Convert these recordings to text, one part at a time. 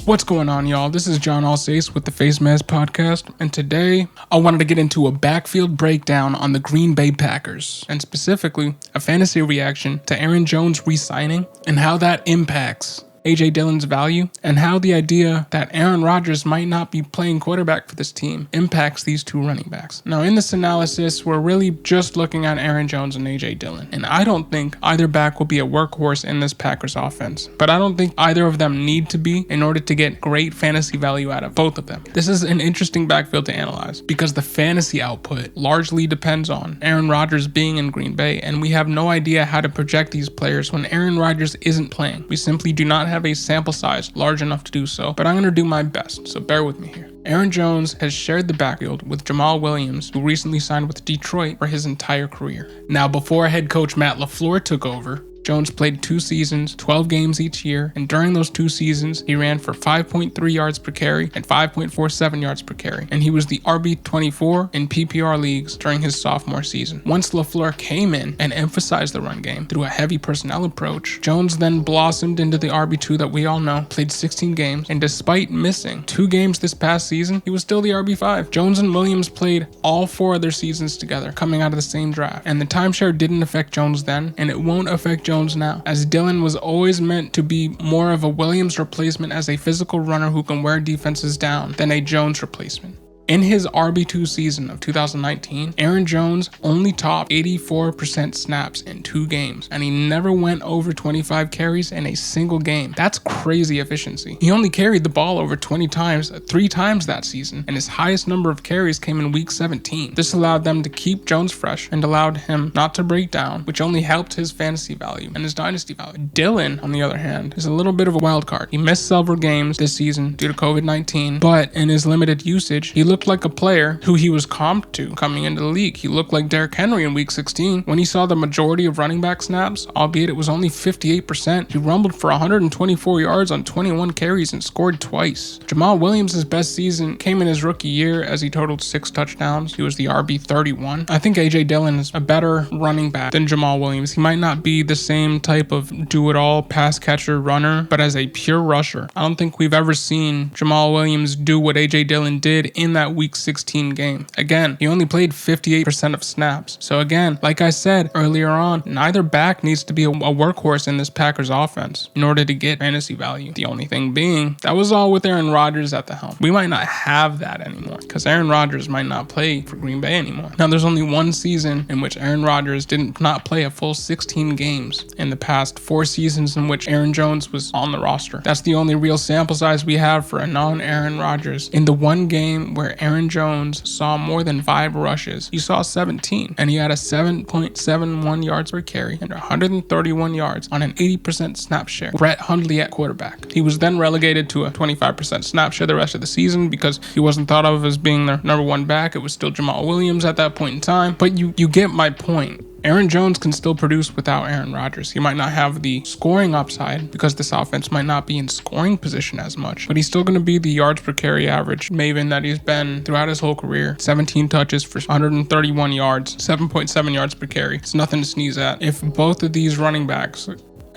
What's going on, y'all? This is John Alsace with the Face Mask Podcast, and today I wanted to get into a backfield breakdown on the Green Bay Packers, and specifically a fantasy reaction to Aaron Jones re-signing and how that impacts A.J. Dillon's value, and how the idea that Aaron Rodgers might not be playing quarterback for this team impacts these two running backs. Now, in this analysis, we're really just looking at Aaron Jones and A.J. Dillon, and I don't think either back will be a workhorse in this Packers offense, but I don't think either of them need to be in order to get great fantasy value out of both of them. This is an interesting backfield to analyze because the fantasy output largely depends on Aaron Rodgers being in Green Bay, and we have no idea how to project these players when Aaron Rodgers isn't playing. We simply do not have a sample size large enough to do so, but I'm going to do my best, so bear with me here. Aaron Jones has shared the backfield with Jamal Williams, who recently signed with Detroit for his entire career. Now, before head coach Matt LaFleur took over, Jones played 2 seasons, 12 games each year, and during those 2 seasons, he ran for 5.3 yards per carry and 5.47 yards per carry, and he was the RB24 in PPR leagues during his sophomore season. Once LaFleur came in and emphasized the run game through a heavy personnel approach, Jones then blossomed into the RB2 that we all know, played 16 games, and despite missing 2 games this past season, he was still the RB5. Jones and Williams played all 4 of their seasons together, coming out of the same draft, and the timeshare didn't affect Jones then, and it won't affect Jones now, as Dillon was always meant to be more of a Williams replacement as a physical runner who can wear defenses down than a Jones replacement. In his RB2 season of 2019, Aaron Jones only topped 84% snaps in 2 games, and he never went over 25 carries in a single game. That's crazy efficiency. He only carried the ball over 20 times, 3 times that season, and his highest number of carries came in week 17. This allowed them to keep Jones fresh and allowed him not to break down, which only helped his fantasy value and his dynasty value. Dillon, on the other hand, is a little bit of a wild card. He missed several games this season due to COVID-19, but in his limited usage, he looked like a player who he was comped to coming into the league. He looked like Derrick Henry in week 16 when he saw the majority of running back snaps, albeit it was only 58%. He rumbled for 124 yards on 21 carries and scored twice. Jamal Williams' best season came in his rookie year as he totaled 6 touchdowns. He was the RB31. I think A.J. Dillon is a better running back than Jamal Williams. He might not be the same type of do-it-all pass catcher runner, but as a pure rusher, I don't think we've ever seen Jamal Williams do what A.J. Dillon did in that week 16 game. Again, he only played 58% of snaps. So again, like I said earlier on, neither back needs to be a workhorse in this Packers offense in order to get fantasy value. The only thing being, that was all with Aaron Rodgers at the helm. We might not have that anymore because Aaron Rodgers might not play for Green Bay anymore. Now, there's only one season in which Aaron Rodgers did not play a full 16 games in the past 4 seasons in which Aaron Jones was on the roster. That's the only real sample size we have for a non-Aaron Rodgers. In the one game where Aaron Jones saw more than 5 rushes, he saw 17, and he had a 7.71 yards per carry and 131 yards on an 80% snap share. Brett Hundley at quarterback. He was then relegated to a 25% snap share the rest of the season because he wasn't thought of as being their number 1 back. It was still Jamal Williams at that point in time, but you get my point. Aaron Jones can still produce without Aaron Rodgers. He might not have the scoring upside because this offense might not be in scoring position as much, but he's still going to be the yards per carry average maven that he's been throughout his whole career. 17 touches for 131 yards, 7.7 yards per carry. It's nothing to sneeze at. If both of these running backs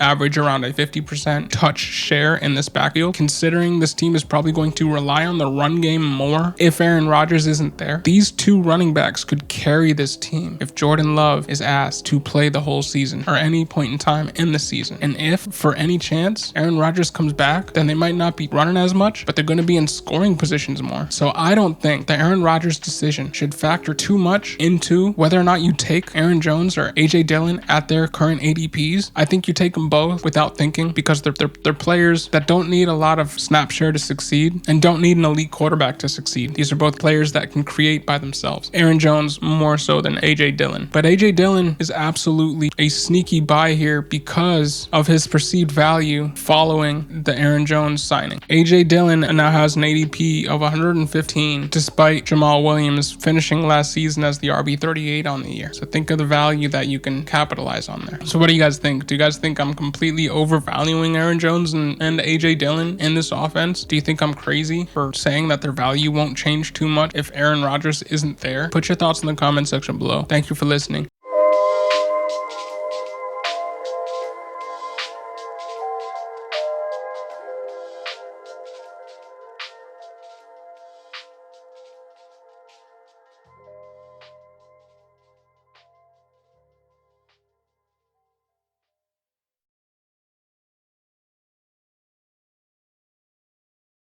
average around a 50% touch share in this backfield, considering this team is probably going to rely on the run game more if Aaron Rodgers isn't there. These 2 running backs could carry this team if Jordan Love is asked to play the whole season or any point in time in the season. And if, for any chance, Aaron Rodgers comes back, then they might not be running as much, but they're going to be in scoring positions more. So I don't think the Aaron Rodgers decision should factor too much into whether or not you take Aaron Jones or A.J. Dillon at their current ADPs. I think you take them both without thinking because they're players that don't need a lot of snap share to succeed and don't need an elite quarterback to succeed. These are both players that can create by themselves. Aaron Jones more so than A.J. Dillon. But A.J. Dillon is absolutely a sneaky buy here because of his perceived value following the Aaron Jones signing. A.J. Dillon now has an ADP of 115 despite Jamal Williams finishing last season as the RB38 on the year. So think of the value that you can capitalize on there. So what do you guys think? Do you guys think I'm completely overvaluing Aaron Jones and A.J. Dillon in this offense? Do you think I'm crazy for saying that their value won't change too much if Aaron Rodgers isn't there? Put your thoughts in the comment section below. Thank you for listening.